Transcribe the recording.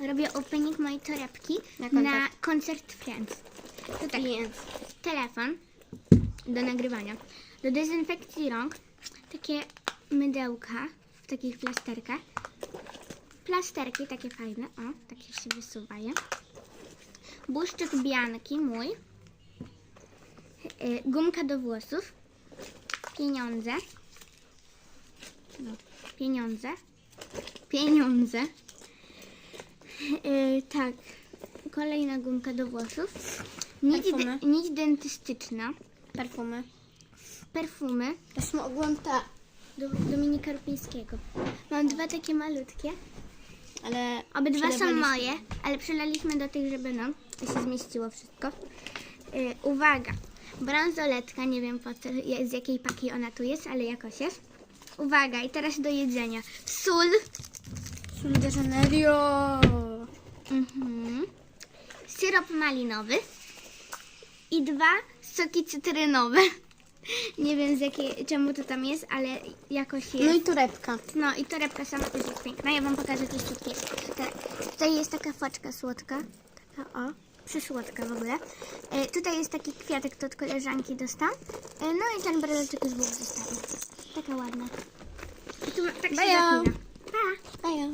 robię opening mojej torebki Na na koncert Friends. To tak, telefon do nagrywania, do dezynfekcji rąk, takie mydełka w takich plasterkach, plasterki takie fajne, o, takie się wysuwają, błyszczyk Bianki mój, gumka do włosów, pieniądze, no, pieniądze, tak, kolejna gumka do włosów, Perfumy. nić dentystyczna, perfumy Weźmy ogółem te. do Dominika Rupińskiego. Mam dwa takie malutkie, Ale obydwa są przelewaliśmy. moje, ale przelaliśmy do tych, żeby no, to się zmieściło wszystko. Uwaga, bransoletka, nie wiem po co, z jakiej paki ona tu jest, ale jakoś jest. Uwaga, i teraz do jedzenia. Sól, Sól de Janeiro. syrop malinowy i dwa soki cytrynowe. Nie wiem czemu to tam jest, ale jakoś jest. No i torebka. No i torebka sama też jest piękna. Ja wam pokażę coś słodkiego. Tutaj jest taka foczka słodka. Taka o, przysłodka w ogóle. Tutaj jest taki kwiatek, to od koleżanki dostałam. No i ten breleczek już był w zestawie. Taka ładna. I tu tak się Bajo. zapina. Pa! Bajo.